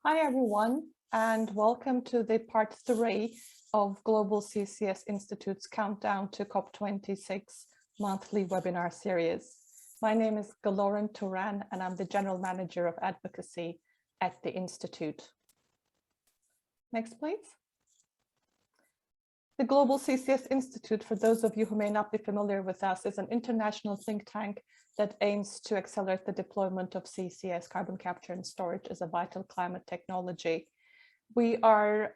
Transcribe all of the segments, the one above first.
Hi everyone, and welcome to the part 3 of Global CCS Institute's Countdown to COP26 monthly webinar series. My name is Galoran Turan, and I'm the General Manager of Advocacy at the Institute. Next, please. The Global CCS Institute, for those of you who may not be familiar with us, is an international think tank that aims to accelerate the deployment of CCS, carbon capture and storage, as a vital climate technology. We are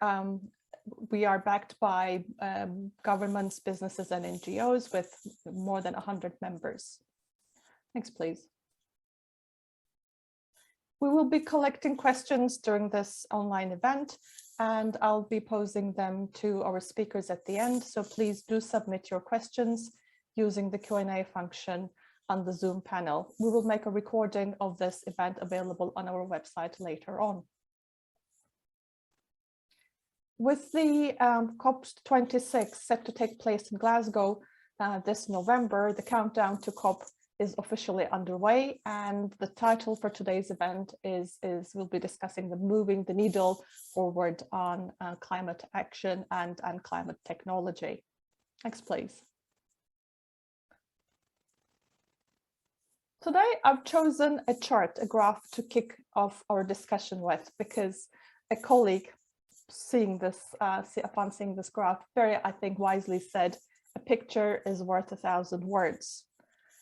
backed by governments, businesses, and NGOs with more than 100 members. Next, please. We will be collecting questions during this online event, and I'll be posing them to our speakers at the end. So please do submit your questions using the Q&A function on the Zoom panel. We will make a recording of this event available on our website later on. With the COP26 set to take place in Glasgow this November, the countdown to COP is officially underway, and the title for today's event is we'll be discussing moving the needle forward on climate action and climate technology. Next, please. Today, I've chosen a chart, a graph to kick off our discussion with, because a colleague upon seeing this graph, very, I think, wisely said, a picture is worth 1,000 words.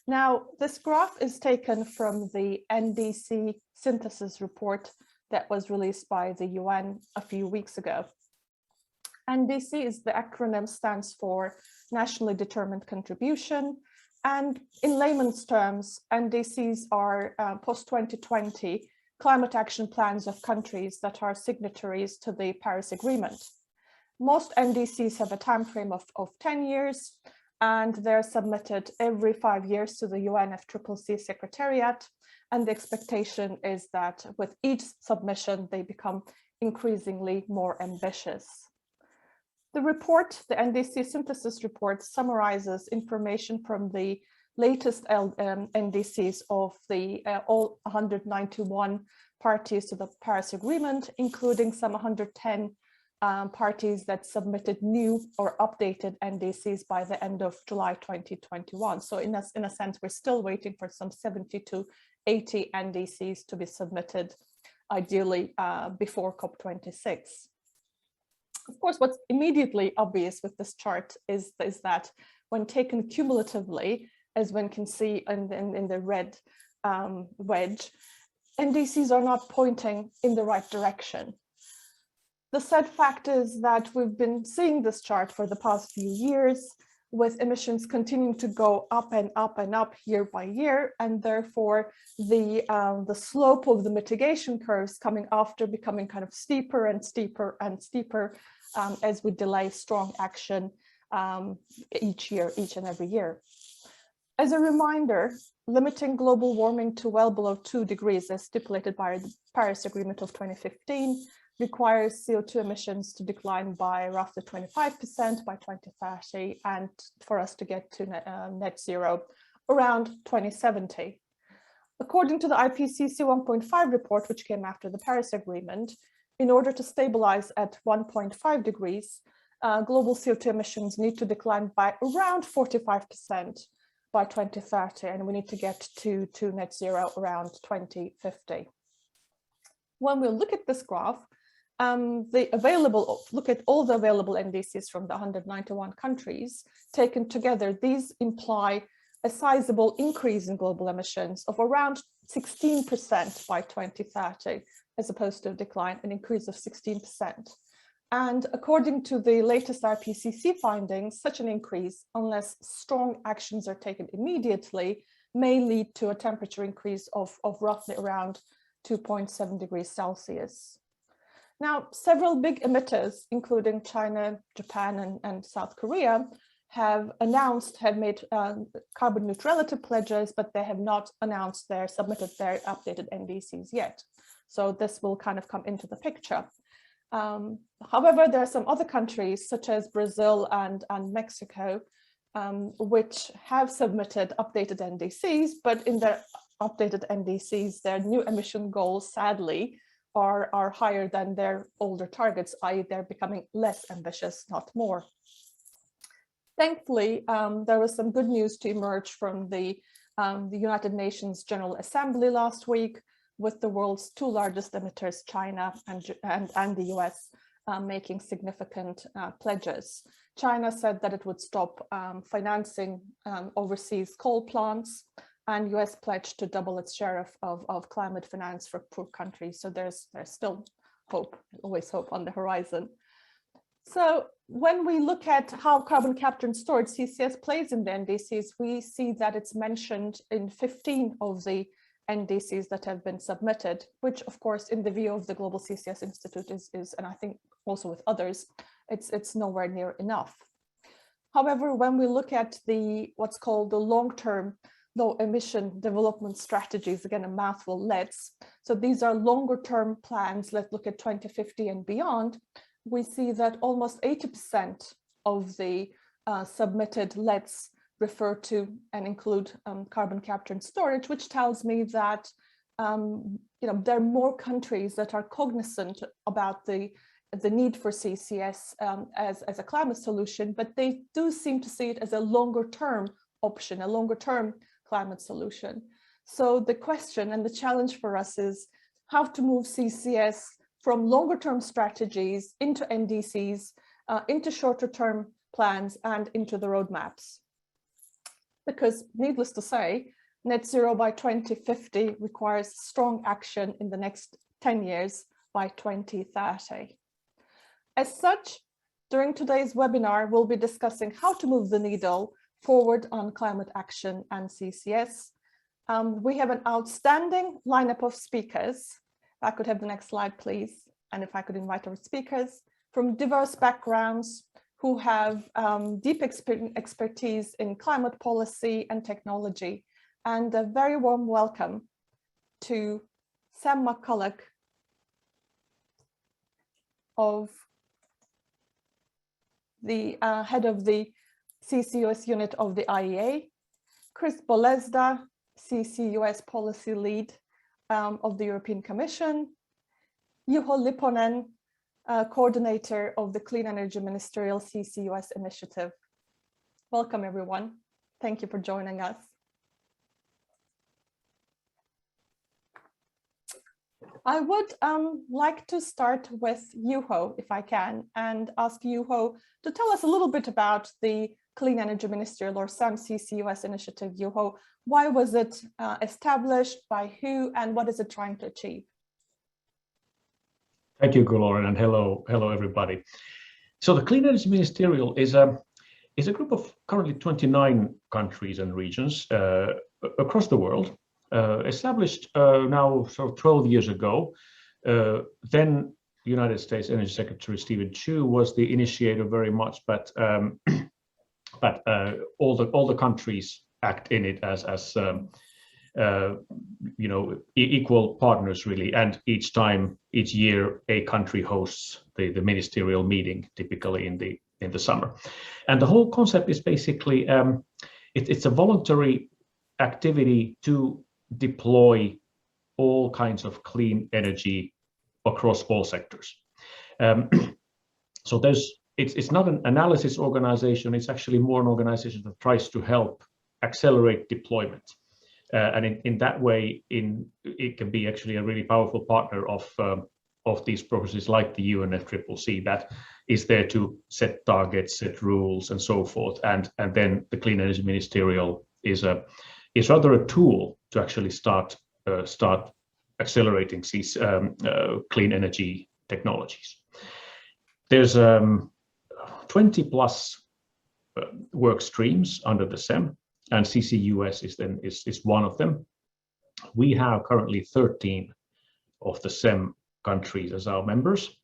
Now, this graph is taken from the NDC synthesis report that was released by the UN a few weeks ago. NDC is the acronym, stands for Nationally Determined Contribution. And in layman's terms, NDCs are post-2020 climate action plans of countries that are signatories to the Paris Agreement. Most NDCs have a time frame of 10 years, and they're submitted every 5 years to the UNFCCC Secretariat. And the expectation is that with each submission, they become increasingly more ambitious. The report, the NDC synthesis report, summarizes information from the latest NDCs of the all 191 parties to the Paris Agreement, including some 110 parties that submitted new or updated NDCs by the end of July 2021. So in a sense, we're still waiting for some 70 to 80 NDCs to be submitted, ideally before COP26. Of course, what's immediately obvious with this chart is that when taken cumulatively, as one can see in the red wedge, NDCs are not pointing in the right direction. The sad fact is that we've been seeing this chart for the past few years, with emissions continuing to go up and up and up year by year, and therefore the slope of the mitigation curves coming after becoming kind of steeper and steeper and steeper as we delay strong action each and every year. As a reminder, limiting global warming to well below 2 degrees, as stipulated by the Paris Agreement of 2015, requires CO2 emissions to decline by roughly 25% by 2030, and for us to get to net zero around 2070. According to the IPCC 1.5 report, which came after the Paris Agreement, in order to stabilize at 1.5 degrees, global CO2 emissions need to decline by around 45% by 2030, and we need to get to net zero around 2050. When we look at this graph, look at all the available NDCs from the 191 countries taken together. These imply a sizable increase in global emissions of around 16% by 2030, as opposed to a decline, an increase of 16%. And according to the latest IPCC findings, such an increase, unless strong actions are taken immediately, may lead to a temperature increase of roughly around 2.7 degrees Celsius. Now, several big emitters, including China, Japan, and South Korea, have made carbon neutrality pledges, but they have not submitted their updated NDCs yet. So this will kind of come into the picture. However, there are some other countries, such as Brazil and Mexico, which have submitted updated NDCs, but in their updated NDCs, their new emission goals, sadly, are higher than their older targets, i.e. they're becoming less ambitious, not more. Thankfully, there was some good news to emerge from the United Nations General Assembly last week, with the world's two largest emitters, China and the US, making significant pledges. China said that it would stop financing overseas coal plants, and US pledged to double its share of climate finance for poor countries. So there's still hope, always hope on the horizon. So when we look at how carbon capture and storage, CCS, plays in the NDCs, we see that it's mentioned in 15 of the NDCs that have been submitted, which of course in the view of the Global CCS Institute is, and I think also with others, it's nowhere near enough. However, when we look at what's called the long-term low emission development strategies, again a mouthful, LETS, so these are longer term plans, let's look at 2050 and beyond, we see that almost 80% of the submitted LETS refer to and include carbon capture and storage, which tells me that there are more countries that are cognizant about the need for CCS as a climate solution, but they do seem to see it as a longer term option, a longer term climate solution. So the question and the challenge for us is how to move CCS from longer term strategies into NDCs, into shorter term plans and into the roadmaps. Because needless to say, net zero by 2050 requires strong action in the next 10 years by 2030. As such, during today's webinar, we'll be discussing how to move the needle forward on climate action and CCS. We have an outstanding lineup of speakers. If I could have the next slide, please. And if I could invite our speakers from diverse backgrounds who have deep expertise in climate policy and technology. And a very warm welcome to Sam McCulloch of the head of the CCUS unit of the IEA, Chris Bolesta, CCUS policy lead of the European Commission, Juho Lipponen, coordinator of the Clean Energy Ministerial CCUS initiative. Welcome, everyone. Thank you for joining us. I would like to start with Juho, if I can, and ask Juho to tell us a little bit about the Clean Energy Ministerial, or SAM CCUS initiative. Juho, why was it established, by who, and what is it trying to achieve? Thank you, Lauren, and hello everybody. So the Clean Energy Ministerial is a group of currently 29 countries and regions across the world, established now sort of 12 years ago. Then United States Energy Secretary Stephen Chu was the initiator very much, but all the countries act in it as equal partners really, and each year a country hosts the ministerial meeting, typically in the summer. And the whole concept is basically it's a voluntary activity to deploy all kinds of clean energy across all sectors. So it's not an analysis organization, it's actually more an organization that tries to help accelerate deployment. And in that way, it can be actually a really powerful partner of these processes like the UNFCCC that is there to set targets, set rules, and so forth. And then the Clean Energy Ministerial is rather a tool to actually start accelerating these clean energy technologies. There's 20 plus work streams under the SEM, and CCUS is one of them. We have currently 13 of the SEM countries as our members.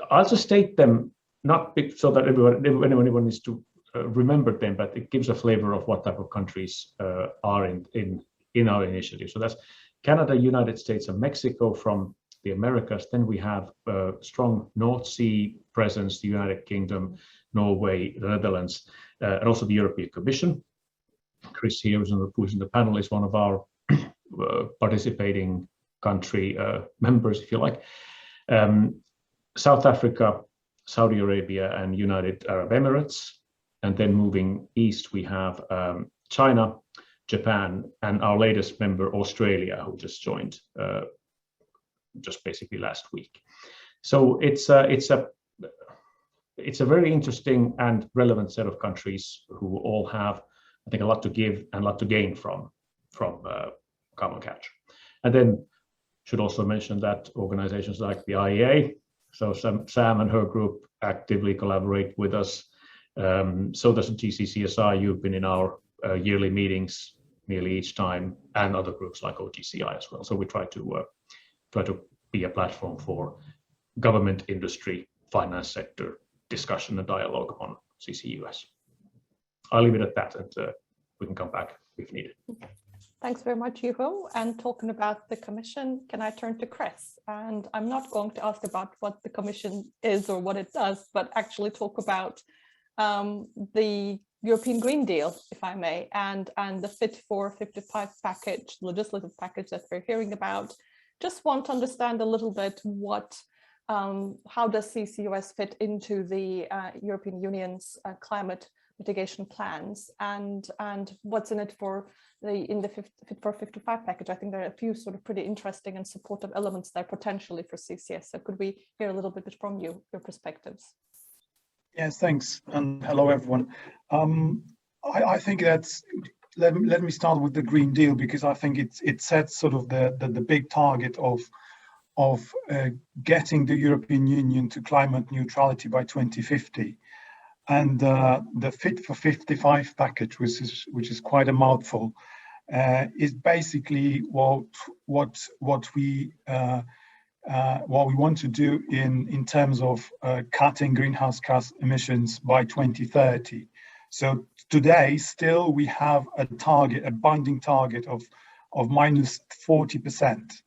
I'll just state them, not so that anyone needs to remember them, but it gives a flavor of what type of countries are in our initiative. So that's Canada, United States, and Mexico from the Americas. Then we have a strong North Sea presence, the United Kingdom, Norway, the Netherlands, and also the European Commission. Chris here, who's in the panel, is one of our participating country members, if you like. South Africa, Saudi Arabia, and United Arab Emirates. And then moving east, we have China, Japan, and our latest member, Australia, who just joined just basically last week. So it's a very interesting and relevant set of countries who all have, I think, a lot to give and a lot to gain from carbon capture. And then should also mention that organizations like the IEA, so Sam and her group actively collaborate with us. So does GCCSI. You've been in our yearly meetings nearly each time, and other groups like OGCI as well. So we try to be a platform for government, industry, finance sector discussion and dialogue on CCUS. I'll leave it at that, and we can come back if needed. Thanks very much, Juho. And talking about the Commission, can I turn to Chris? And I'm not going to ask about what the Commission is or what it does, but actually talk about the European Green Deal, if I may, and the Fit for 55 package, legislative package that we're hearing about. Just want to understand a little bit how does CCUS fit into the European Union's climate mitigation plans, and what's in it for the Fit for 55 package. I think there are a few sort of pretty interesting and supportive elements there potentially for CCS. So could we hear a little bit from you, your perspectives? Yes, thanks, and hello everyone. I think that's, let me start with the Green Deal, because I think it sets sort of the big target of getting the European Union to climate neutrality by 2050. And the Fit for 55 package, which is quite a mouthful, is basically what we want to do in terms of cutting greenhouse gas emissions by 2030. So today, still we have a target, a binding target of minus 40%,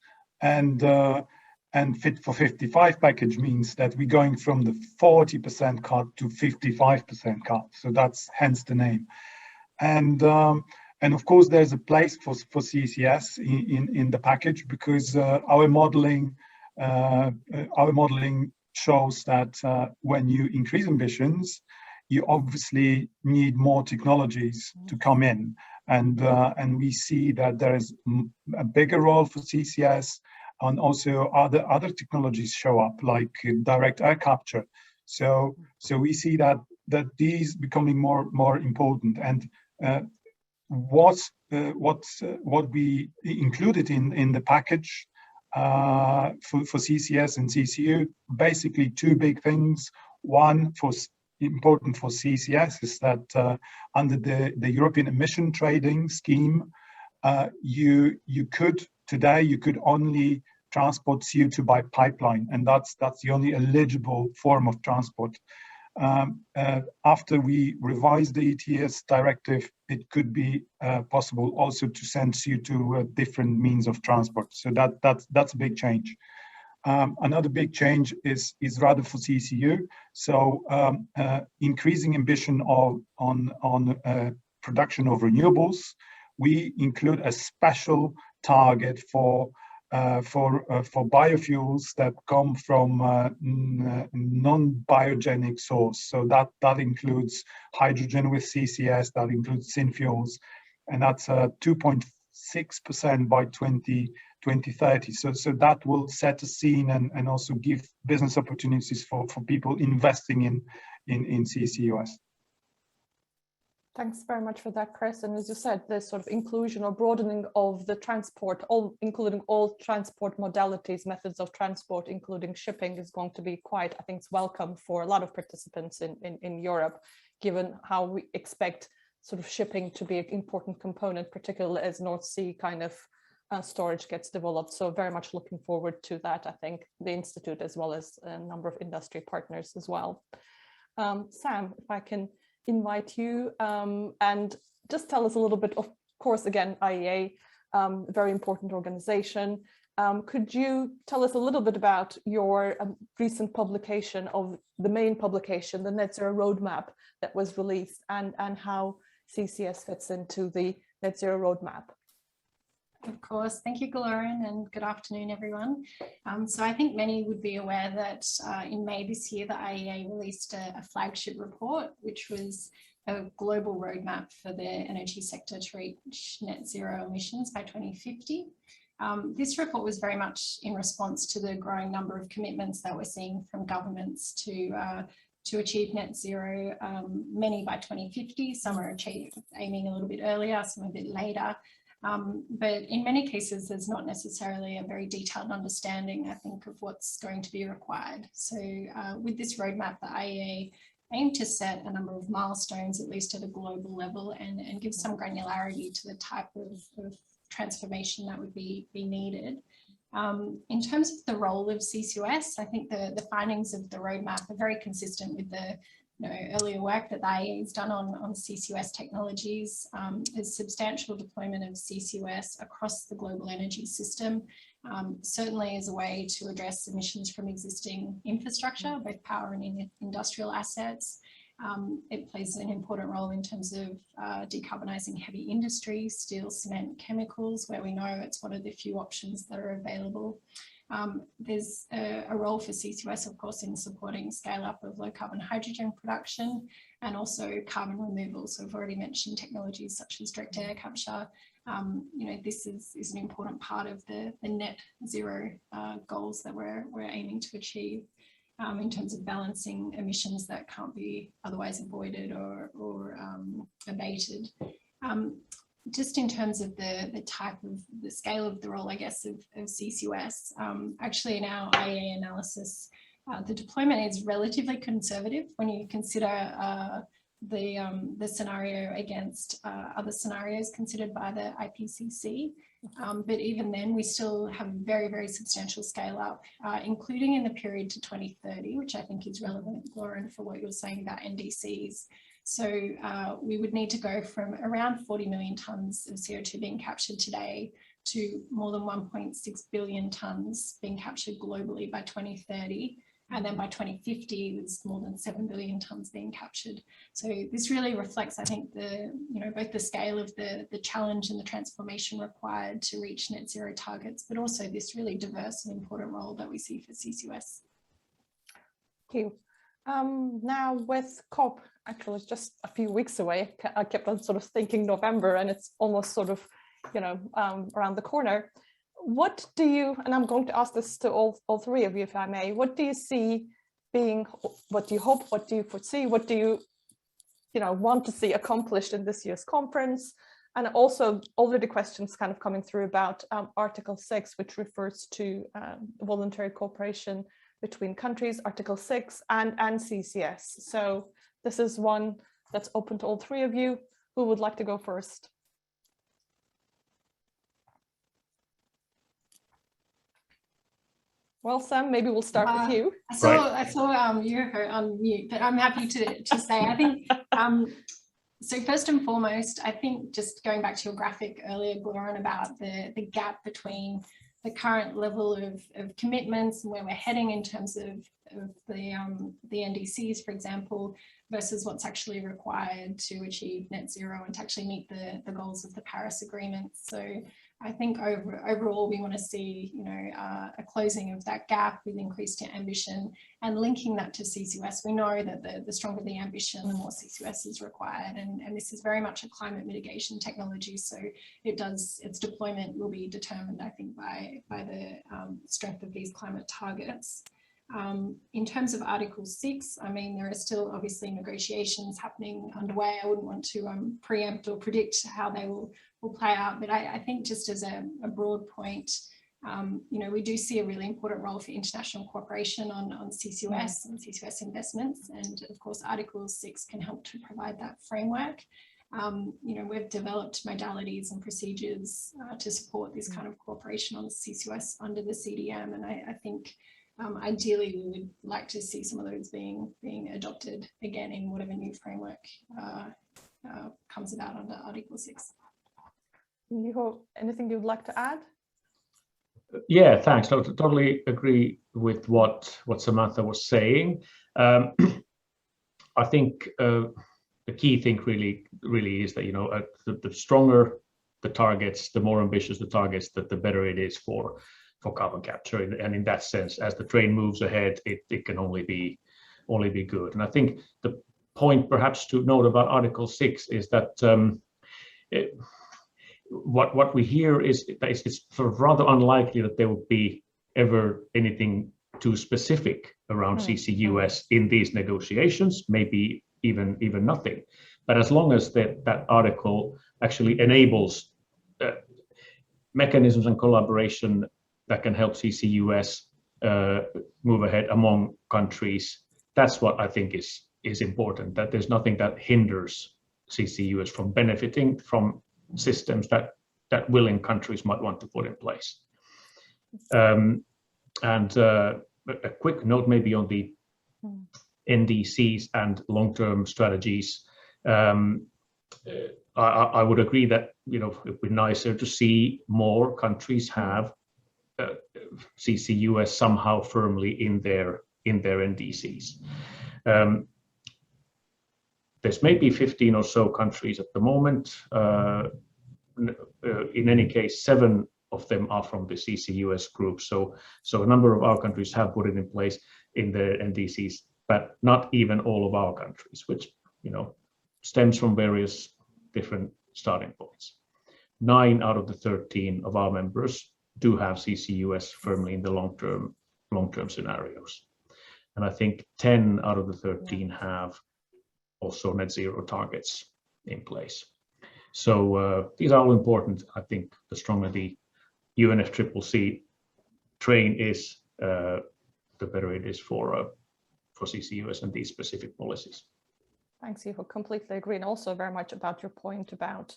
and Fit for 55 package means that we're going from the 40% cut to 55% cut. So that's hence the name. And of course, there's a place for CCS in the package, because our modeling shows that when you increase emissions, you obviously need more technologies to come in, and we see that there is a bigger role for CCS. And also other technologies show up, like direct air capture. So we see that these becoming more important. And what we included in the package for CCS and CCU, basically two big things. One important for CCS is that under the European emission trading scheme, you could only transport CO2 by pipeline, and that's the only eligible form of transport. After we revised the ETS directive, it could be possible also to send CO2 different means of transport. So that's a big change. Another big change is rather for CCU. So increasing ambition on production of renewables. We include a special target for biofuels that come from non-biogenic source. So that includes hydrogen with CCS, that includes synfuels, and that's 2.6% by 2030. So that will set a scene and also give business opportunities for people investing in CCUS. Thanks very much for that, Chris. And as you said, this sort of inclusion or broadening of the transport, including all transport modalities, methods of transport, including shipping, is going to be quite, I think, it's welcome for a lot of participants in Europe, given how we expect sort of shipping to be an important component, particularly as North Sea kind of storage gets developed. So very much looking forward to that, I think, the Institute as well as a number of industry partners as well. Sam, if I can invite you and just tell us a little bit, of course, again, IEA, very important organization. Could you tell us a little bit about your recent publication of the main publication, the Net Zero Roadmap that was released, and how CCS fits into the Net Zero Roadmap? Of course. Thank you, Glorin, and good afternoon, everyone. So I think many would be aware that in May this year, the IEA released a flagship report, which was a global roadmap for the energy sector to reach net zero emissions by 2050. This report was very much in response to the growing number of commitments that we're seeing from governments to achieve net zero, many by 2050. Some are aiming a little bit earlier, some a bit later. But in many cases, there's not necessarily a very detailed understanding, I think, of what's going to be required. So with this roadmap, the IEA aimed to set a number of milestones, at least at a global level, and give some granularity to the type of transformation that would be needed. In terms of the role of CCUS, I think the findings of the roadmap are very consistent with the earlier work that the IEA has done on CCUS technologies. There's substantial deployment of CCUS across the global energy system, certainly as a way to address emissions from existing infrastructure, both power and industrial assets. It plays an important role in terms of decarbonising heavy industry, steel, cement, chemicals, where we know it's one of the few options that are available. There's a role for CCUS, of course, in supporting scale-up of low-carbon hydrogen production and also carbon removal. So I've already mentioned technologies such as direct air capture. This is an important part of the net zero goals that we're aiming to achieve in terms of balancing emissions that can't be otherwise avoided or abated. Just in terms of the scale of the role, I guess, of CCUS, actually in our IEA analysis, the deployment is relatively conservative when you consider the scenario against other scenarios considered by the IPCC. But even then, we still have very, very substantial scale up, including in the period to 2030, which I think is relevant, Lauren, for what you're saying about NDCs. So we would need to go from around 40 million tonnes of CO2 being captured today to more than 1.6 billion tonnes being captured globally by 2030. And then by 2050, there's more than 7 billion tonnes being captured. So this really reflects, I think, both the scale of the challenge and the transformation required to reach net zero targets, but also this really diverse and important role that we see for CCUS. Thank you. Now with COP, actually it's just a few weeks away. I kept on sort of thinking November, and it's almost sort of, around the corner. What do you, and I'm going to ask this to all three of you, if I may, what do you see being, what do you hope, what do you foresee, what do you, want to see accomplished in this year's conference? And also already questions kind of coming through about Article 6, which refers to voluntary cooperation between countries, Article 6 and CCS. So this is one that's open to all three of you. Who would like to go first? Well, Sam, maybe we'll start with you. I saw you were on mute, but I'm happy to say, I think, so first and foremost, I think just going back to your graphic earlier, Glorin, about the gap between the current level of commitments and where we're heading in terms of the NDCs, for example, versus what's actually required to achieve net zero and to actually meet the goals of the Paris Agreement. So I think overall we want to see, a closing of that gap with increased ambition and linking that to CCUS. We know that the stronger the ambition, the more CCUS is required, and this is very much a climate mitigation technology. So its deployment will be determined, I think, by the strength of these climate targets. In terms of Article 6, I mean, there are still obviously negotiations happening underway. I wouldn't want to preempt or predict how they will play out, but I think just as a broad point, we do see a really important role for international cooperation on CCUS and CCUS investments, and of course Article 6 can help to provide that framework. We've developed modalities and procedures to support this kind of cooperation on CCUS under the CDM, and I think ideally we would like to see some of those being adopted again in whatever new framework comes about under Article 6. Anything you'd like to add? Yeah, thanks. I totally agree with what Samantha was saying. I think the key thing really is that the stronger the targets, the more ambitious the targets, that the better it is for carbon capture. And in that sense, as the train moves ahead, it can only be good. And I think the point perhaps to note about Article 6 is that what we hear is that it's sort of rather unlikely that there would be ever anything too specific around CCUS in these negotiations, maybe even nothing. But as long as that article actually enables mechanisms and collaboration that can help CCUS move ahead among countries, that's what I think is important, that there's nothing that hinders CCUS from benefiting from systems that willing countries might want to put in place. And a quick note maybe on the NDCs and long-term strategies. I would agree that, you know, it would be nicer to see more countries have CCUS somehow firmly in their NDCs. There's maybe 15 or so countries at the moment. In any case, 7 of them are from the CCUS group. So a number of our countries have put it in place in their NDCs, but not even all of our countries, which, you know, stems from various different starting points. 9 out of the 13 of our members do have CCUS firmly in the long-term scenarios. And I think 10 out of the 13 have also net zero targets in place. So these are all important. I think the stronger the UNFCCC train is, the better it is for CCUS and these specific policies. Thanks, Juho. Completely agree. And also very much about your point about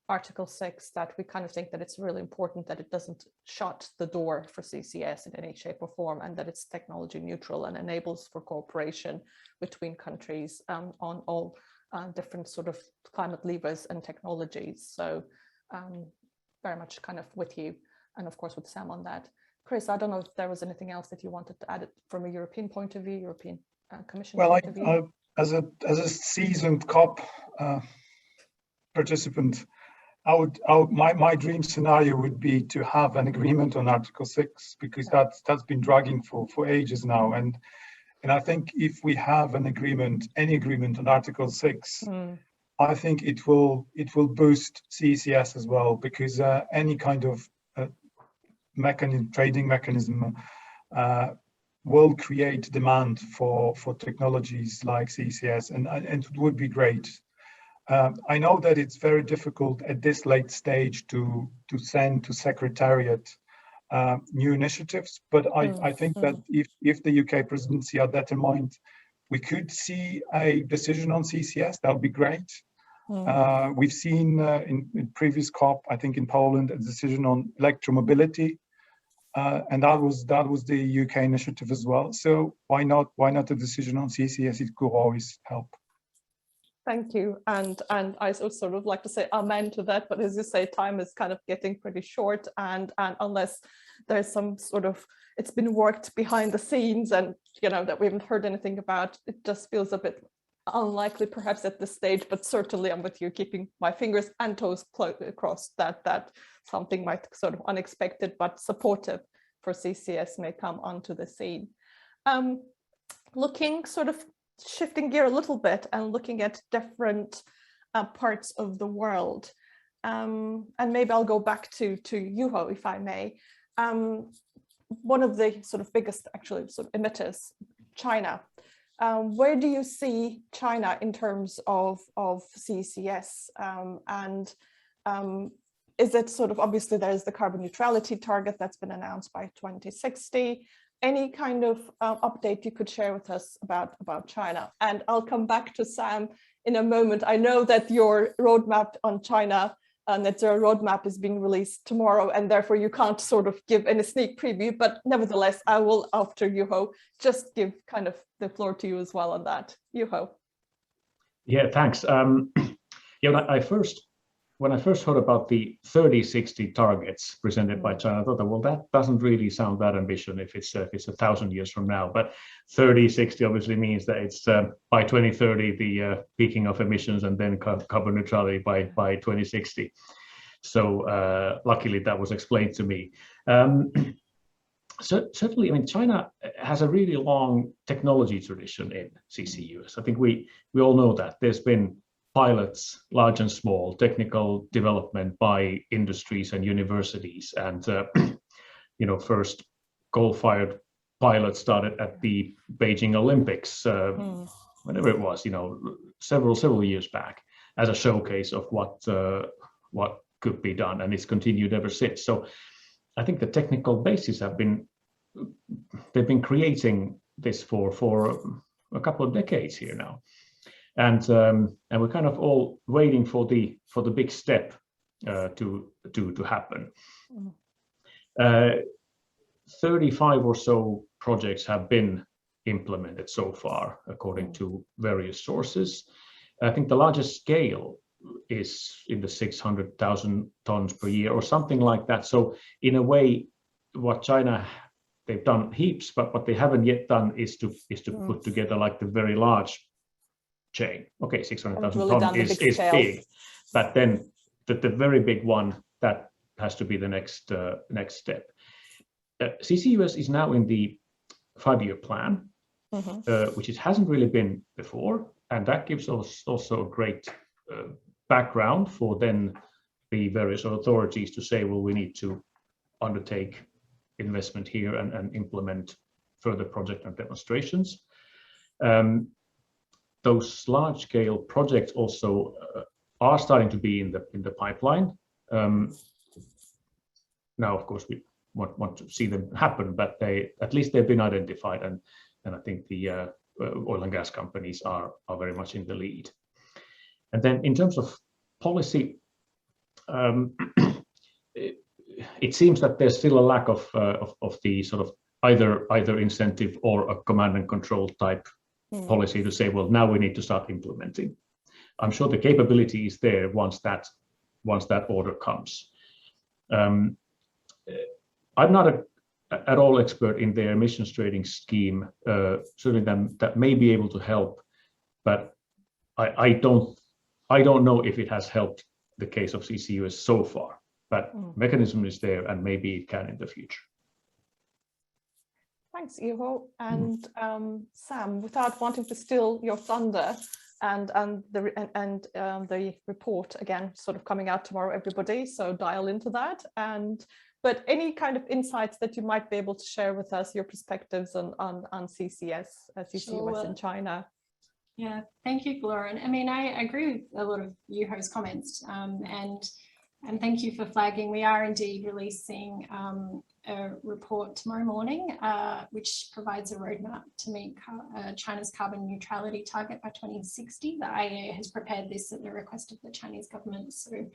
Article 6, that we kind of think that it's really important that it doesn't shut the door for CCS in any shape or form, and that it's technology neutral and enables for cooperation between countries on all different sort of climate levers and technologies. So very much kind of with you, and of course with Sam on that. Chris, I don't know if there was anything else that you wanted to add from a European point of view, European Commission point of view? As a seasoned COP participant, my dream scenario would be to have an agreement on Article 6, because that's been dragging for ages now. And I think if we have an agreement, any agreement on Article 6, I think it will boost CCS as well, because any kind of trading mechanism will create demand for technologies like CCS, and it would be great. I know that it's very difficult at this late stage to send to Secretariat new initiatives, but I think that if the UK presidency are determined, we could see a decision on CCS. That would be great. We've seen in previous COP, I think in Poland, a decision on electromobility, and that was the UK initiative as well. So why not a decision on CCS? It could always help. Thank you. And I would sort of like to say amen to that, but as you say, time is kind of getting pretty short, and unless there's some sort of, it's been worked behind the scenes and, you know, that we haven't heard anything about, it just feels a bit unlikely perhaps at this stage, but certainly I'm with you, keeping my fingers and toes crossed that something might sort of unexpected but supportive for CCS may come onto the scene. Looking sort of shifting gear a little bit and looking at different parts of the world, and maybe I'll go back to Juho, if I may. One of the sort of biggest actually sort of emitters, China. Where do you see China in terms of CCS, and is it sort of, obviously there's the carbon neutrality target that's been announced by 2060. Any kind of update you could share with us about China? And I'll come back to Sam in a moment. I know that your roadmap on China, net zero roadmap, is being released tomorrow, and therefore you can't sort of give any sneak preview, but nevertheless, I will, after Juho, just give kind of the floor to you as well on that. Juho. Yeah, thanks. Yeah, when I first heard about the 30-60 targets presented by China, I thought that, well, that doesn't really sound that ambitious if it's 1,000 years from now. But 30-60 obviously means that it's by 2030 the peaking of emissions, and then carbon neutrality by 2060. So luckily that was explained to me. So certainly, I mean, China has a really long technology tradition in CCUS. I think we all know that. There's been pilots, large and small, technical development by industries and universities, and first coal-fired pilot started at the Beijing Olympics, whenever it was, several years back, as a showcase of what could be done, and it's continued ever since. So I think the technical bases they've been creating this for a couple of decades here now, and we're kind of all waiting for the big step to happen. 35 or so projects have been implemented so far, according to various sources. I think the largest scale is in the 600,000 tons per year or something like that. So in a way, what China, they've done heaps, but what they haven't yet done is to put together like the very large chain. Okay, 600,000 tons is big, but then the very big one, that has to be the next step. CCUS is now in the 5-year plan, which it hasn't really been before, and that gives us also a great background for then the various authorities to say, well, we need to undertake investment here and implement further project and demonstrations. Those large-scale projects also are starting to be in the pipeline. Now, of course, we want to see them happen, but at least they've been identified, and I think the oil and gas companies are very much in the lead. And then in terms of policy, it seems that there's still a lack of the sort of either incentive or a command and control type policy to say, well, now we need to start implementing. I'm sure the capability is there once that order comes. I'm not at all expert in their emissions trading scheme. Certainly that may be able to help, but I don't know if it has helped the case of CCUS so far. But mechanism is there, and maybe it can in the future. Thanks, Ivo. And Sam, without wanting to steal your thunder, and the report again, sort of coming out tomorrow, everybody. So dial into that. But any kind of insights that you might be able to share with us, your perspectives on CCS, CCUS in China. Yeah, thank you, Lauren. I mean, I agree with a lot of Juho's comments, and thank you for flagging. We are indeed releasing a report tomorrow morning, which provides a roadmap to meet China's carbon neutrality target by 2060. The IEA has prepared this at the request of the Chinese government. So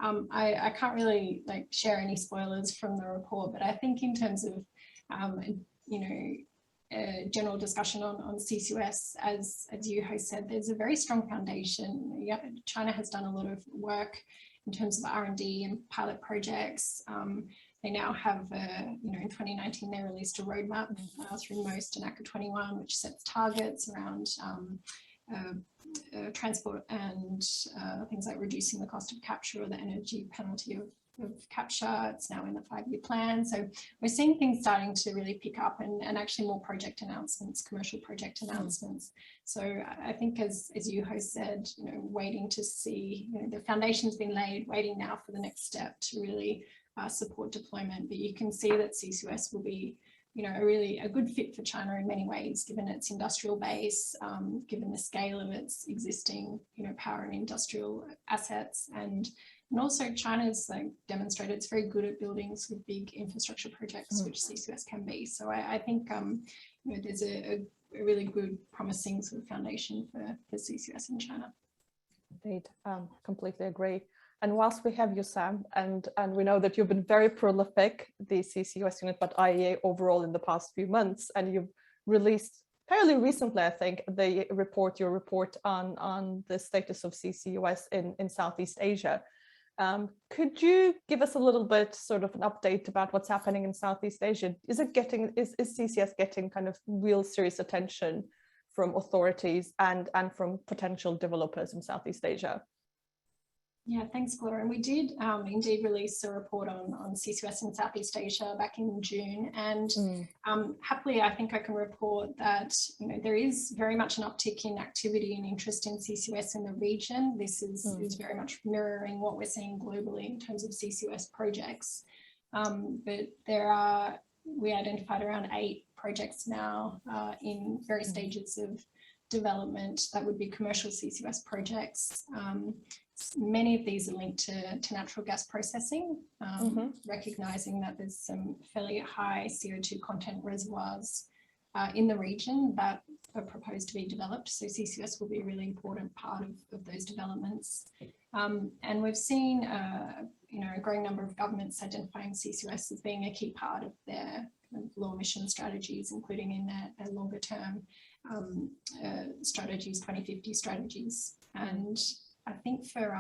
I can't really share any spoilers from the report, but I think in terms of, general discussion on CCUS, as Juho said, there's a very strong foundation. Yeah, China has done a lot of work in terms of R&D and pilot projects. They now have, in 2019, they released a roadmap through MOST and ACA 21, which sets targets around transport and things like reducing the cost of capture or the energy penalty of capture. It's now in the 5-year plan. So we're seeing things starting to really pick up, and actually more project announcements, commercial project announcements. So I think as Juho said, waiting to see, the foundation's been laid, waiting now for the next step to really support deployment. But you can see that CCUS will be, a good fit for China in many ways, given its industrial base, given the scale of its existing, power and industrial assets, and also China's demonstrated it's very good at building sort of big infrastructure projects, which CCUS can be. So I think there's a really good, promising sort of foundation for CCUS in China. Indeed, completely agree. And whilst we have you, Sam, and we know that you've been very prolific, the CCUS unit, but IEA overall in the past few months, and you've released fairly recently, I think, your report on the status of CCUS in Southeast Asia. Could you give us a little bit sort of an update about what's happening in Southeast Asia? Is CCS getting kind of real serious attention from authorities and from potential developers in Southeast Asia? Yeah, thanks, Gloria. And we did indeed release a report on CCUS in Southeast Asia back in June. And happily, I think I can report that there is very much an uptick in activity and interest in CCUS in the region. This is very much mirroring what we're seeing globally in terms of CCUS projects. But we identified around 8 projects now in various stages of development that would be commercial CCUS projects. Many of these are linked to natural gas processing, recognising that there's some fairly high CO2 content reservoirs in the region that are proposed to be developed. So CCUS will be a really important part of those developments. And we've seen a growing number of governments identifying CCUS as being a key part of their low emission strategies, including in their longer term strategies, 2050 strategies. And I think for,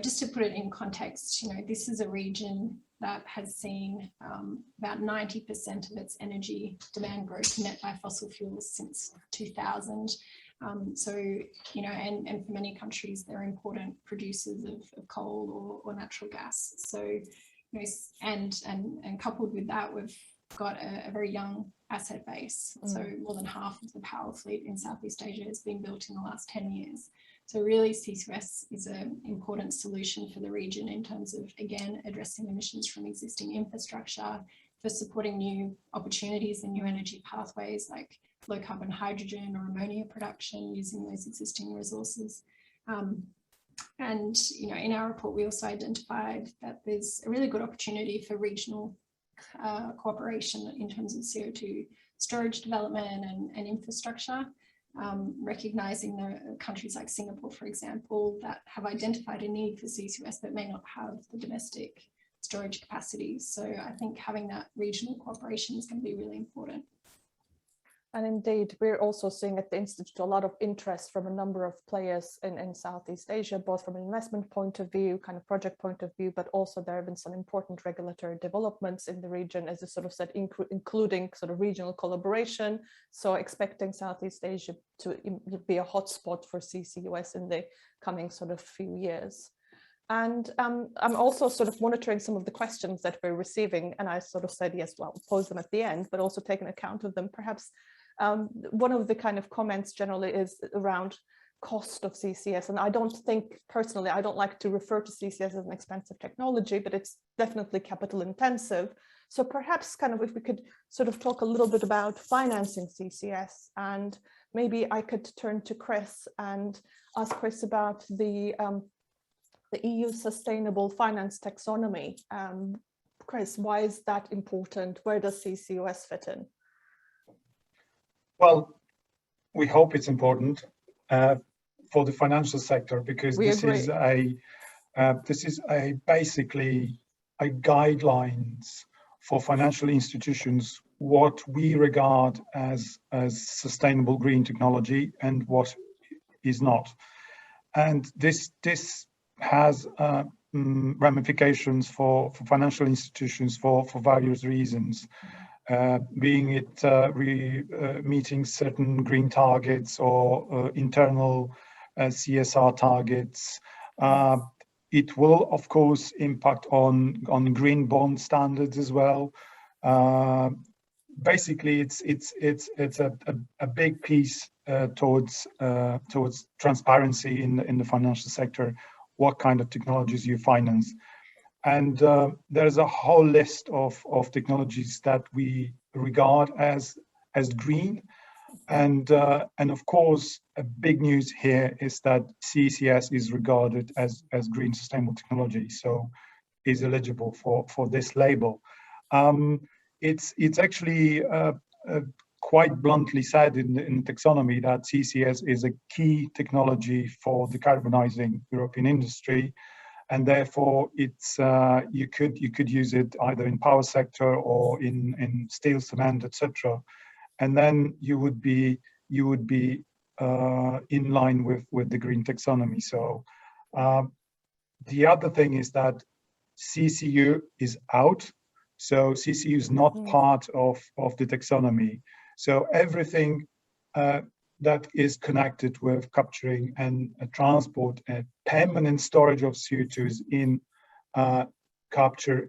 just to put it in context, this is a region that has seen about 90% of its energy demand growth met by fossil fuels since 2000. So, and for many countries, they're important producers of coal or natural gas. So, and coupled with that, we've got a very young asset base. So more than half of the power fleet in Southeast Asia has been built in the last 10 years. So really CCUS is an important solution for the region in terms of, again, addressing emissions from existing infrastructure, for supporting new opportunities and new energy pathways like low carbon hydrogen or ammonia production using those existing resources. And, in our report, we also identified that there's a really good opportunity for regional cooperation in terms of CO2 storage development and infrastructure, recognising the countries like Singapore, for example, that have identified a need for CCUS but may not have the domestic storage capacity. So I think having that regional cooperation is going to be really important. And indeed, we're also seeing at the Institute a lot of interest from a number of players in Southeast Asia, both from an investment point of view, kind of project point of view, but also there have been some important regulatory developments in the region, as you sort of said, including sort of regional collaboration. So expecting Southeast Asia to be a hotspot for CCUS in the coming sort of few years. And I'm also sort of monitoring some of the questions that we're receiving, and I sort of said, yes, well, I'll pose them at the end, but also taking account of them. Perhaps one of the kind of comments generally is around cost of CCS. And I don't think, personally, I don't like to refer to CCS as an expensive technology, but it's definitely capital intensive. So perhaps kind of if we could sort of talk a little bit about financing CCS, and maybe I could turn to Chris and ask Chris about the EU Sustainable Finance Taxonomy. Chris, why is that important? Where does CCUS fit in? Well, we hope it's important for the financial sector, because this is basically a guidelines for financial institutions what we regard as sustainable green technology and what is not. And this has ramifications for financial institutions for various reasons. Being it meeting certain green targets or internal CSR targets. It will, of course, impact on green bond standards as well. Basically, it's a big piece towards transparency in the financial sector, what kind of technologies you finance. And there's a whole list of technologies that we regard as green. And of course, a big news here is that CCS is regarded as green sustainable technology, so is eligible for this label. It's actually quite bluntly said in the taxonomy that CCS is a key technology for decarbonizing European industry. And therefore, it's you could use it either in power sector or in steel, cement, etc. And then you would be in line with the green taxonomy. So the other thing is that CCU is out. So CCU is not part of the taxonomy. So everything that is connected with capturing and transport and permanent storage of CO2s in capture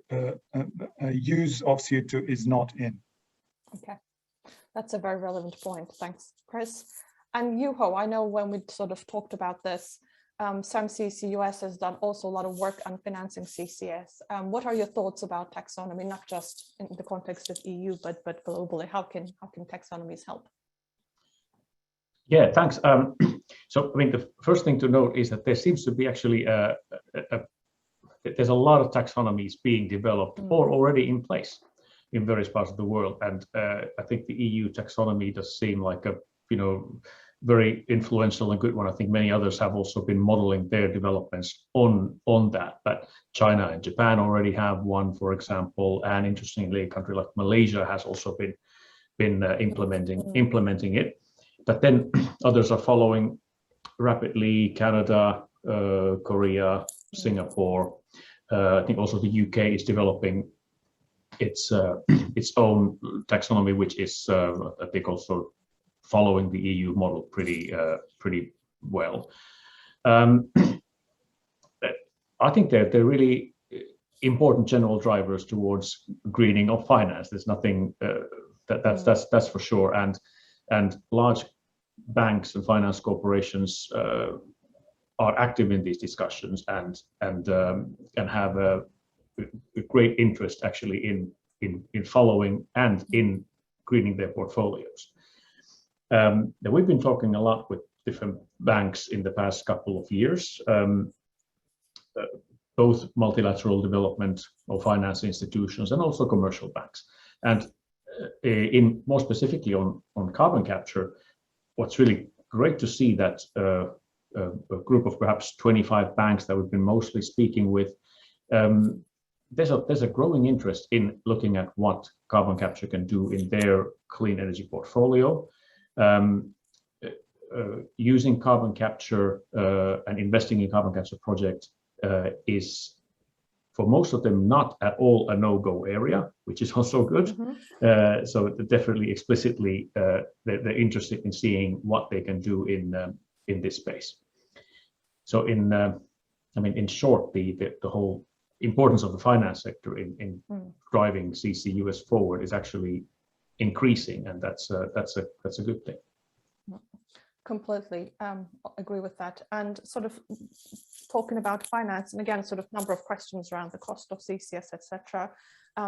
use of CO2 is not in. Okay, that's a very relevant point. Thanks, Chris. And Juho, I know when we sort of talked about this, some CCUS has done also a lot of work on financing CCS. What are your thoughts about taxonomy, not just in the context of EU, but globally? How can taxonomies help? Yeah, thanks. So, I mean, the first thing to note is that there seems to be actually there's a lot of taxonomies being developed or already in place in various parts of the world, and I think the EU taxonomy does seem like a very influential and good one. I think many others have also been modeling their developments on that, but China and Japan already have one, for example, and interestingly, a country like Malaysia has also been implementing it. But then others are following rapidly: Canada, Korea, Singapore. I think also the UK is developing its own taxonomy, which is I think also following the EU model pretty well. I think they're really important general drivers towards greening of finance. There's nothing that's for sure, and large banks and finance corporations are active in these discussions and have a great interest actually in following and in greening their portfolios. We've been talking a lot with different banks in the past couple of years, both multilateral development or finance institutions and also commercial banks. And in more specifically on carbon capture, what's really great to see that a group of perhaps 25 banks that we've been mostly speaking with, there's a growing interest in looking at what carbon capture can do in their clean energy portfolio. Using carbon capture and investing in carbon capture projects is, for most of them, not at all a no-go area, which is also good. So definitely explicitly they're interested in seeing what they can do in this space. So in short, the whole importance of the finance sector in driving CCUS forward is actually increasing, and that's a good thing. Completely agree with that. And sort of talking about finance, and again, sort of number of questions around the cost of CCS, etc.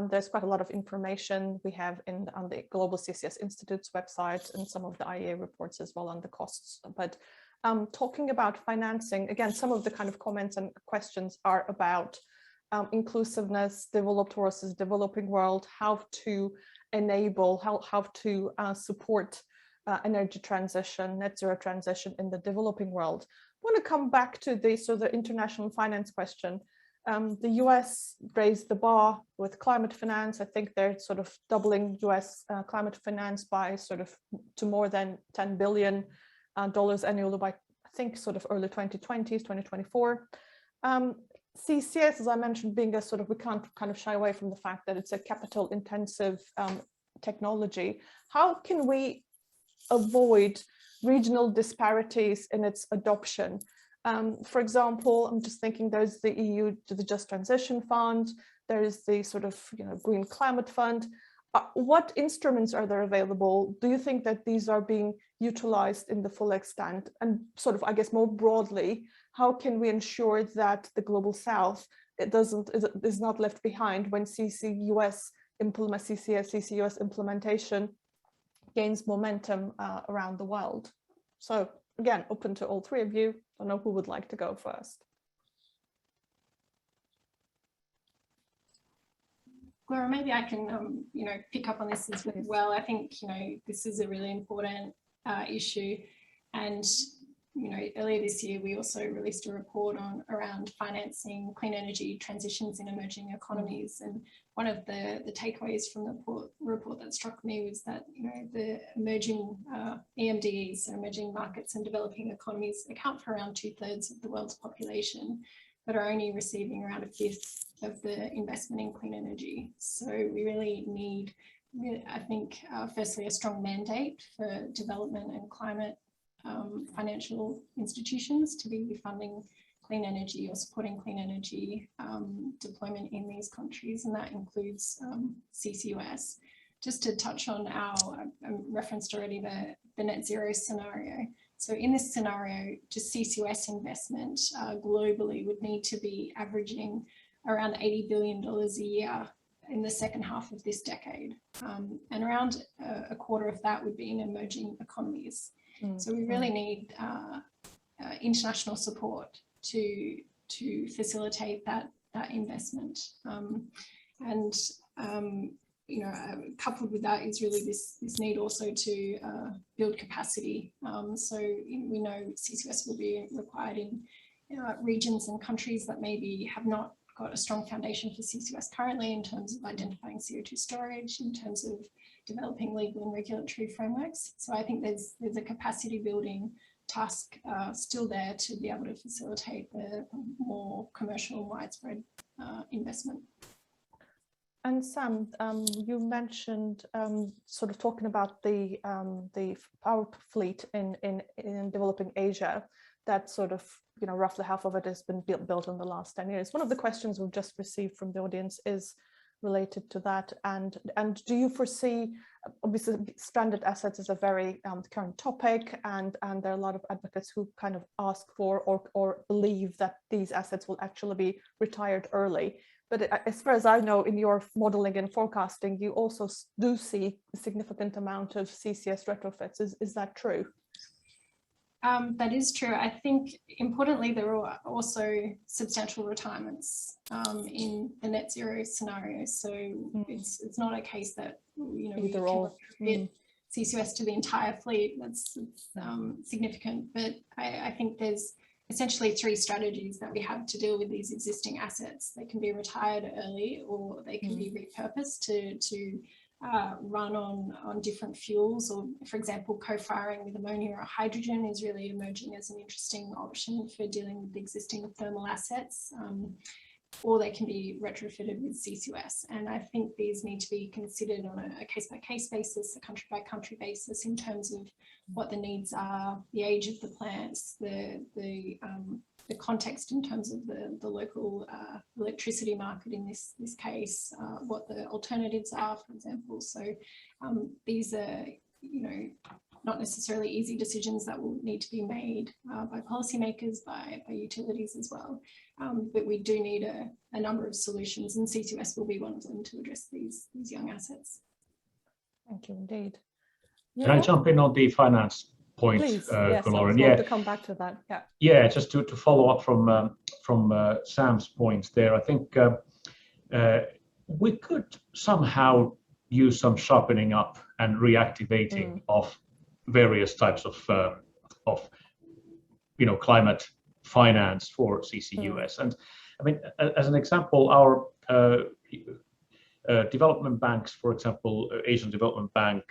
There's quite a lot of information we have on the Global CCS Institute's website and some of the IEA reports as well on the costs. But talking about financing, again, some of the kind of comments and questions are about inclusiveness, developed versus developing world, how to enable, how to support energy transition, net zero transition in the developing world. I want to come back to the international finance question. The US raised the bar with climate finance. I think they're sort of doubling US climate finance by sort of to more than $10 billion annually by, I think, sort of early 2020s, 2024. CCS, as I mentioned, being a sort of, we can't kind of shy away from the fact that it's a capital intensive technology. How can we avoid regional disparities in its adoption? For example, I'm just thinking there's the EU, the Just Transition Fund, there is the sort of Green Climate Fund. What instruments are there available? Do you think that these are being utilized in the full extent? And sort of, I guess, more broadly, how can we ensure that the Global South is not left behind when CCUS CCUS implementation gains momentum around the world? So again, open to all three of you. I don't know who would like to go first. Laura, maybe I can, pick up on this as well. I think, this is a really important issue. And, earlier this year, we also released a report around financing clean energy transitions in emerging economies. And one of the takeaways from the report that struck me was that, the emerging EMDEs, emerging markets and developing economies, account for around 2/3 of the world's population, but are only receiving around 1/5 of the investment in clean energy. So we really need, I think, firstly, a strong mandate for development and climate financial institutions to be funding clean energy or supporting clean energy deployment in these countries, and that includes CCUS. Just to touch on our, I referenced already the net zero scenario. So in this scenario, just CCUS investment globally would need to be averaging around $80 billion a year in the second half of this decade. And around a quarter of that would be in emerging economies. So we really need international support to facilitate that investment. You know, coupled with that is really this need also to build capacity. So we know CCUS will be required in regions and countries that maybe have not got a strong foundation for CCUS currently, in terms of identifying CO2 storage, in terms of developing legal and regulatory frameworks. So I think there's a capacity building task still there to be able to facilitate the more commercial and widespread investment. And Sam, you mentioned sort of talking about the power fleet in developing Asia, that sort of, you know, roughly half of it has been built in the last 10 years. One of the questions we've just received from the audience is related to that. And do you foresee, obviously stranded assets is a very current topic, and there are a lot of advocates who kind of ask for or believe that these assets will actually be retired early. But as far as I know, in your modeling and forecasting, you also do see a significant amount of CCS retrofits. Is that true? That is true. I think importantly, there are also substantial retirements in the net zero scenario. So it's not a case that, you know, we can retrofit CCUS to the entire fleet. That's significant. But I think there's essentially three strategies that we have to deal with these existing assets. They can be retired early, or they can be repurposed to run on different fuels, or for example, co-firing with ammonia or hydrogen is really emerging as an interesting option for dealing with existing thermal assets, or they can be retrofitted with CCUS. And I think these need to be considered on a case-by-case basis, a country-by-country basis, in terms of what the needs are, the age of the plants, the context in terms of the local electricity market in this case, what the alternatives are, for example. So these are, you know, not necessarily easy decisions that will need to be made by policymakers, by utilities as well. But we do need a number of solutions, and CCUS will be one of them to address these young assets. Thank you indeed. Can I jump in on the finance point, please? Yes, Lauren? I want to come back to that. Yeah, just to follow up from Sam's points there. I think we could somehow use some sharpening up and reactivating of various types of you know, climate finance for CCUS. And I mean, as an example, our development banks, for example, Asian Development Bank,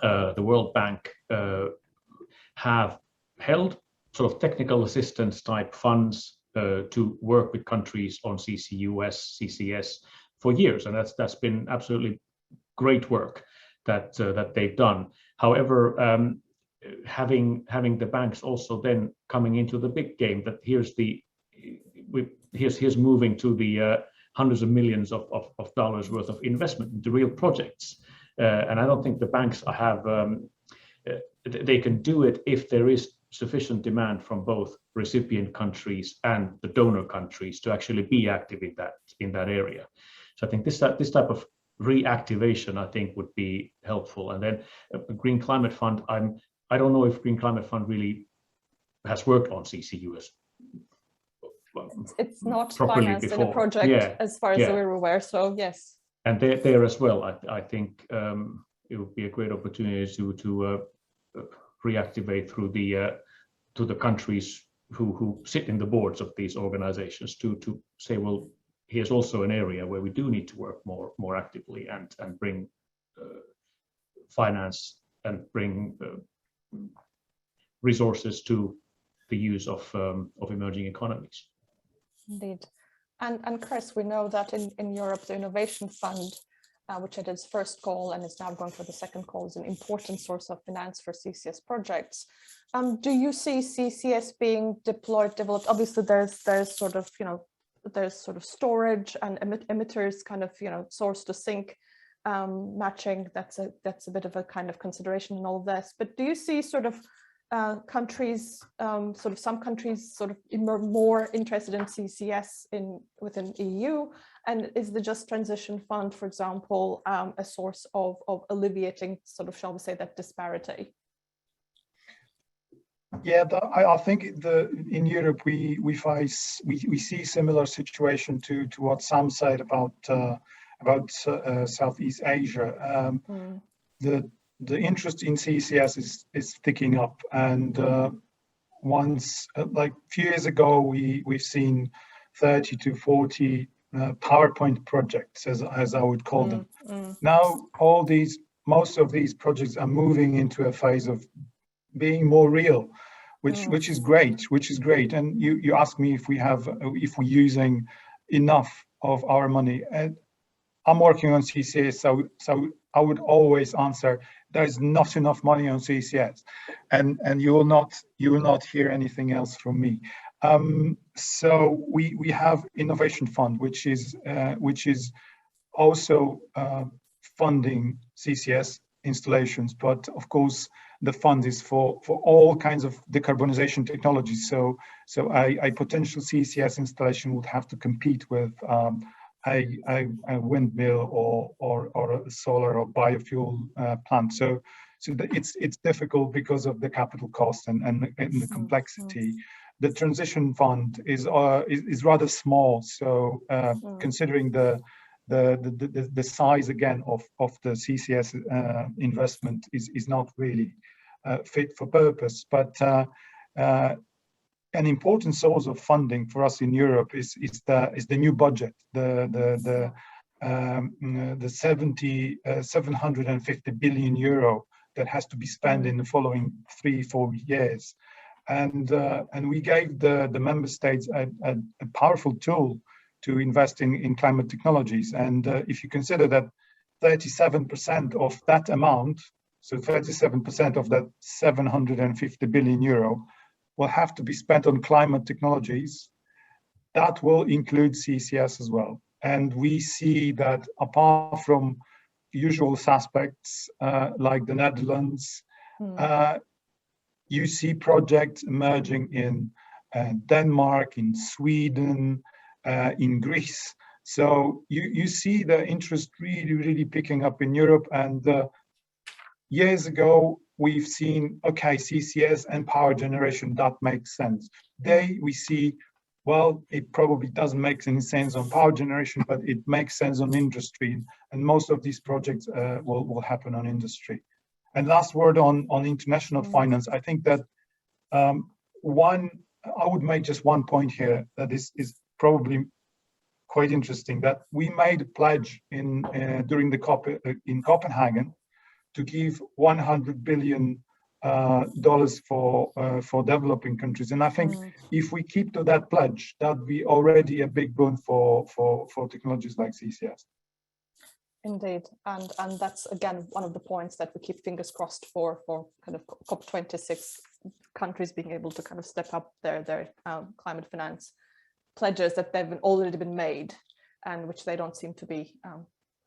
the World Bank, have held sort of technical assistance type funds to work with countries on CCUS, CCS for years, and that's been absolutely great work that they've done. However, having the banks also then coming into the big game, that here's moving to the hundreds of millions of dollars worth of investment into real projects, and I don't think the banks have they can do it if there is sufficient demand from both recipient countries and the donor countries to actually be active in that area. So I think this type of reactivation, I think, would be helpful. And then a Green Climate Fund, I don't know if Green Climate Fund really has worked on CCUS. It's not financed in a project as far as we're aware, so yes. And there as well, I think it would be a great opportunity to reactivate through to the countries who sit in the boards of these organizations to say, well, here's also an area where we do need to work more actively and bring finance and bring resources to the use of emerging economies. Indeed. And Chris, we know that in Europe, the Innovation Fund which at its first call and is now going for the second call, is an important source of finance for CCS projects. Do you see CCS being developed? Obviously, there's sort of, there's sort of storage and emitters kind of, source to sink matching. That's a bit of a kind of consideration in all of this. But do you see sort of countries, some countries sort of more interested in CCS within EU? And is the Just Transition Fund, for example, a source of alleviating sort of, shall we say, that disparity? Yeah, I think in Europe we see similar situation to what Sam said about Southeast Asia. The interest in CCS is ticking up, and once like a few years ago we've seen 30 to 40 PowerPoint projects, as I would call them. Now most of these projects are moving into a phase of being more real, which is great. And you ask me if we're using enough of our money. And I'm working on CCS, so I would always answer there's not enough money on CCS, and you will not hear anything else from me. So we have Innovation Fund, which is also funding CCS installations, but of course the fund is for all kinds of decarbonization technologies. So a potential CCS installation would have to compete with a windmill or a solar or biofuel plant. So it's difficult because of the capital cost and the complexity. The transition fund is rather small. So considering the size again of the CCS investment is not really fit for purpose, but an important source of funding for us in Europe is the new budget, the 750 billion euro that has to be spent in the following 3-4 years, and we gave the member states a powerful tool to invest in climate technologies. And if you consider that 37% of that amount, so 37% of that 750 billion euro will have to be spent on climate technologies, that will include CCS as well. And we see that apart from usual suspects like the Netherlands, you see projects emerging in Denmark, in Sweden, in Greece. So you see the interest really picking up in Europe. And years ago, we've seen, okay, CCS and power generation, that makes sense. Today we see, well, it probably doesn't make any sense on power generation, but it makes sense on industry. And most of these projects will happen on industry. And last word on international finance. I think that I would make just one point here that is probably quite interesting, that we made a pledge during the COP in Copenhagen to give $100 billion for developing countries. And I think if we keep to that pledge, that would be already a big boon for technologies like CCS. Indeed, and that's again one of the points that we keep fingers crossed for kind of COP26 countries being able to kind of step up their climate finance pledges that they've already been made, and which they don't seem to be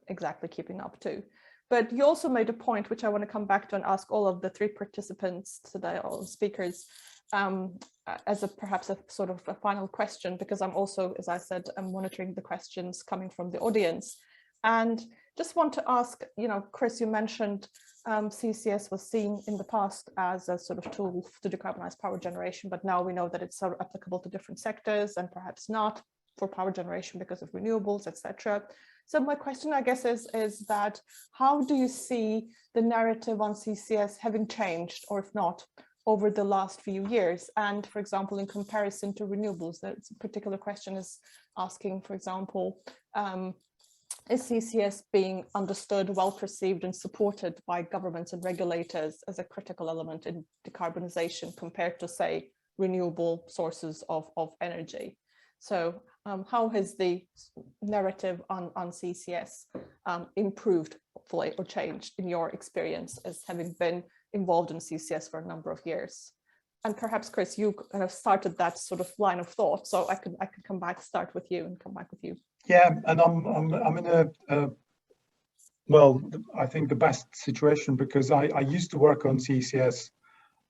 exactly keeping up to. But you also made a point which I want to come back to and ask all of the three participants today, all speakers, as perhaps a sort of a final question, because I'm also, as I said, I'm monitoring the questions coming from the audience. And just want to ask, Chris, you mentioned CCS was seen in the past as a sort of tool to decarbonize power generation, but now we know that it's sort of applicable to different sectors and perhaps not for power generation because of renewables, etc. So my question, I guess, is that how do you see the narrative on CCS having changed, or if not, over the last few years? And for example, in comparison to renewables, that particular question is asking, for example, is CCS being understood, well perceived and supported by governments and regulators as a critical element in decarbonization compared to, say, renewable sources of energy? So How has the narrative on CCS improved, hopefully, or changed in your experience as having been involved in CCS for a number of years? And perhaps, Chris, you kind of started that sort of line of thought, so I could come back, start with you, and come back with you. Yeah, and I'm in a well, I think the best situation, because I used to work on CCS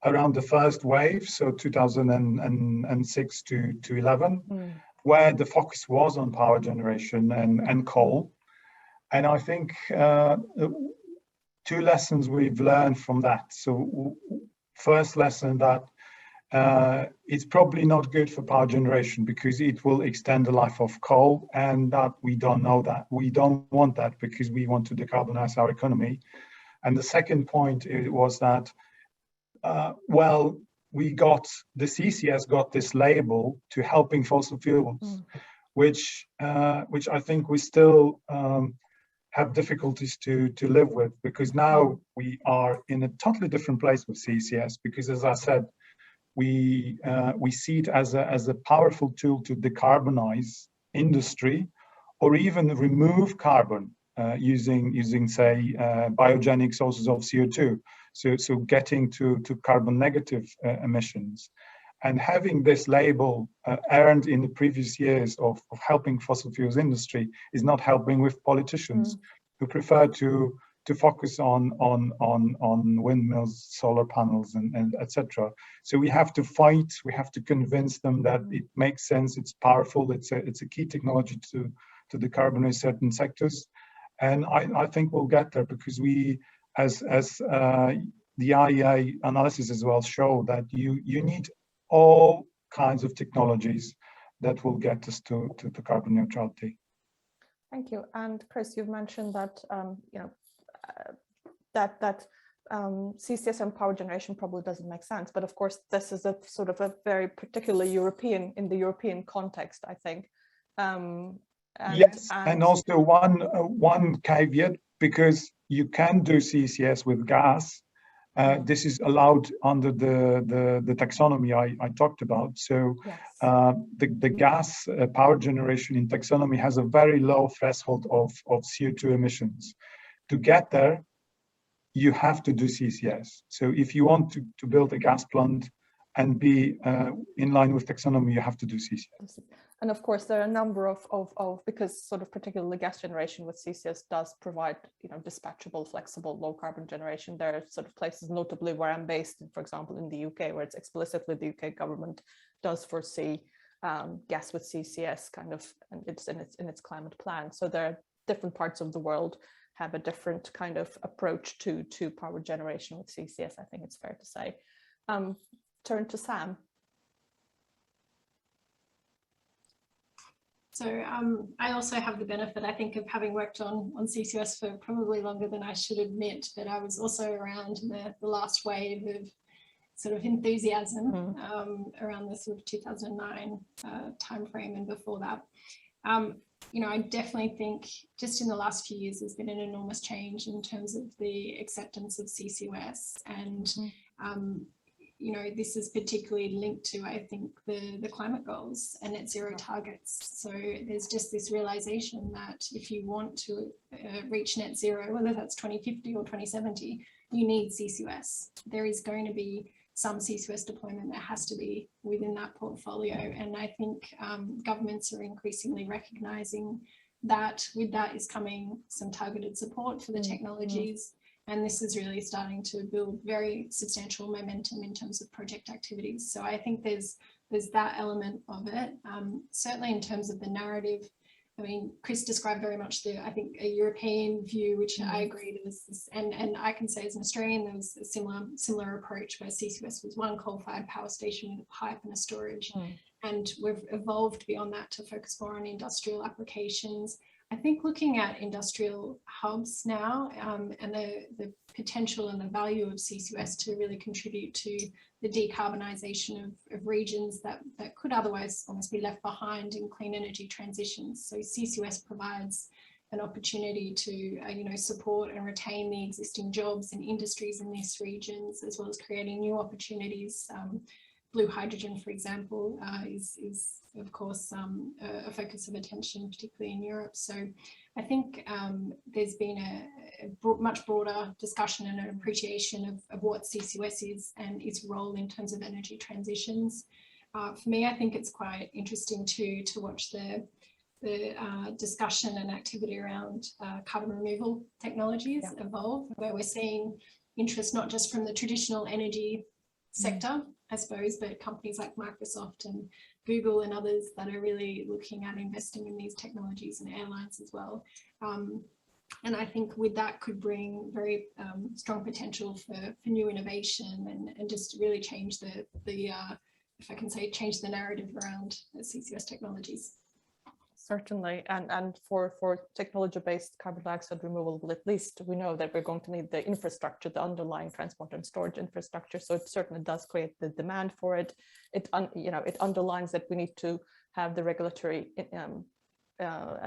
around the first wave, so 2006 to 11, where the focus was on power generation and coal. And I think two lessons we've learned from that. So first lesson, that it's probably not good for power generation because it will extend the life of coal, and that we don't know that. We don't want that because we want to decarbonize our economy. And the second point was that, well, the CCS got this label to helping fossil fuels, which I think we still have difficulties to live with, because now we are in a totally different place with CCS, because as I said, we see it as a powerful tool to decarbonize industry, or even remove carbon using say biogenic sources of CO2. So getting to carbon negative emissions, and having this label earned in the previous years of helping fossil fuels industry is not helping with politicians who prefer to focus on windmills, solar panels, and etc. So we have to fight. We have to convince them that it makes sense. It's powerful. It's a key technology to decarbonize certain sectors, and I think we'll get there, because we, as the IEA analysis as well show, that you need all kinds of technologies that will get us to carbon neutrality. Thank you. And Chris, you've mentioned that CCS and power generation probably doesn't make sense, but of course this is a sort of a very particularly in the European context, I think. And also one caveat, because you can do CCS with gas. This is allowed under the taxonomy I talked about. So yes. The gas power generation in taxonomy has a very low threshold of CO2 emissions. To get there, you have to do CCS. So if you want to build a gas plant and be in line with taxonomy, you have to do CCS. And of course, there are a number of because sort of particularly gas generation with CCS does provide, dispatchable, flexible, low carbon generation. There are sort of places, notably where I'm based, for example, in the UK, where it's explicitly the UK government does foresee gas with CCS kind of, and it's in its climate plan. So there are different parts of the world have a different kind of approach to power generation with CCS, I think it's fair to say. Turn to Sam. So I also have the benefit, I think, of having worked on CCUS for probably longer than I should admit, but I was also around in the last wave of sort of enthusiasm around the sort of 2009 timeframe and before that. I definitely think just in the last few years, there's been an enormous change in terms of the acceptance of CCUS, and this is particularly linked to, I think, the climate goals and net zero targets. So there's just this realization that if you want to reach net zero, whether that's 2050 or 2070, you need CCUS. There is going to be some CCUS deployment that has to be within that portfolio. And I think governments are increasingly recognizing that with that is coming some targeted support for the technologies. And this is really starting to build very substantial momentum in terms of project activities. So I think there's that element of it. Certainly in terms of the narrative, I mean, Chris described very much I think a European view, which I agree with, and I can say as an Australian, there was a similar approach where CCUS was one coal-fired power station with a pipe and a storage. And we've evolved beyond that to focus more on industrial applications. I think looking at industrial hubs now and the potential and the value of CCUS to really contribute to the decarbonisation of regions that could otherwise almost be left behind in clean energy transitions. So CCUS provides an opportunity to support and retain the existing jobs and industries in these regions, as well as creating new opportunities blue hydrogen, for example, is of course a focus of attention, particularly in Europe. So I think there's been a much broader discussion and an appreciation of what CCUS is and its role in terms of energy transitions. For me, I think it's quite interesting to watch the discussion and activity around carbon removal technologies evolve, where we're seeing interest not just from the traditional energy sector, I suppose, but companies like Microsoft and Google and others that are really looking at investing in these technologies, and airlines as well. And I think with that could bring very strong potential for new innovation and just really change the if I can say, change the narrative around CCUS technologies. Certainly, and for technology-based carbon dioxide removal, well, at least we know that we're going to need the infrastructure, the underlying transport and storage infrastructure. So it certainly does create the demand for it. It underlines that we need to have the regulatory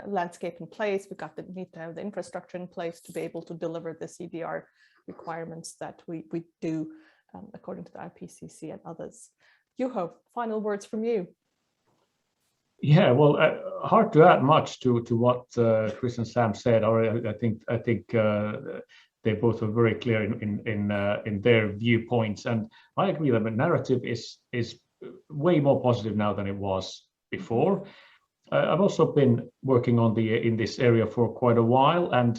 landscape in place. We need to have the infrastructure in place to be able to deliver the CDR requirements that we do according to the IPCC and others. Juho, final words from you. Yeah, well, hard to add much to what Chris and Sam said. Or I think they both were very clear in their viewpoints, and I agree that the narrative is way more positive now than it was before. I've also been working on in this area for quite a while, and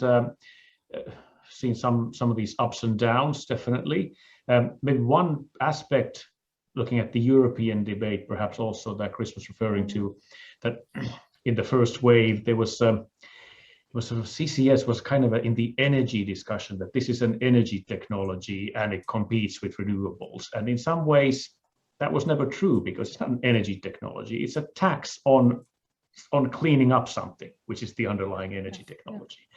seen some of these ups and downs, definitely. Maybe one aspect, looking at the European debate, perhaps also that Chris was referring to, that in the first wave, there was sort of CCS was kind of in the energy discussion, that this is an energy technology and it competes with renewables. And in some ways, that was never true, because it's not an energy technology. It's a tax on cleaning up something, which is the underlying energy technology.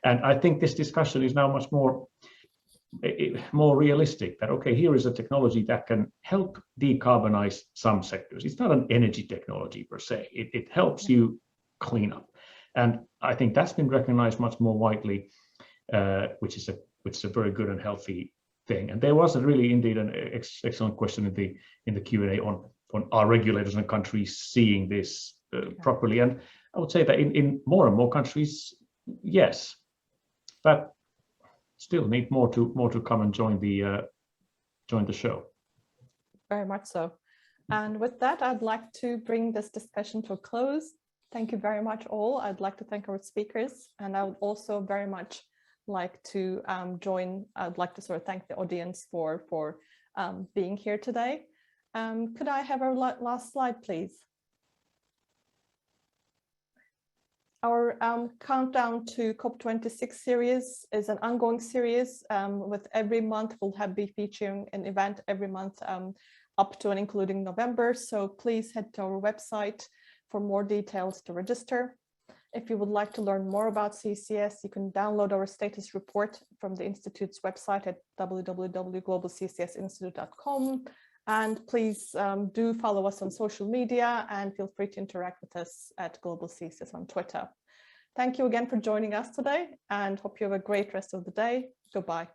And I think this discussion is now much more realistic, that okay, here is a technology that can help decarbonize some sectors. It's not an energy technology per se. It helps you clean up, and I think that's been recognized much more widely, which is a very good and healthy thing. And there was really indeed an excellent question in the Q&A on our regulators and countries seeing this properly, and I would say that in more and more countries, yes, but still need more to come and join the show. Very much so. And with that, I'd like to bring this discussion to a close. Thank you very much all. I'd like to thank our speakers, and I would also very much like to I'd like to sort of thank the audience for being here today. Could I have our last slide, please? Our countdown to COP26 series is an ongoing series. With every month, we'll be featuring an event every month up to and including November. So please head to our website for more details to register. If you would like to learn more about CCS, you can download our status report from the Institute's website at www.globalccsinstitute.com. And please do follow us on social media, and feel free to interact with us at Global CCS on Twitter. Thank you again for joining us today, and hope you have a great rest of the day. Goodbye.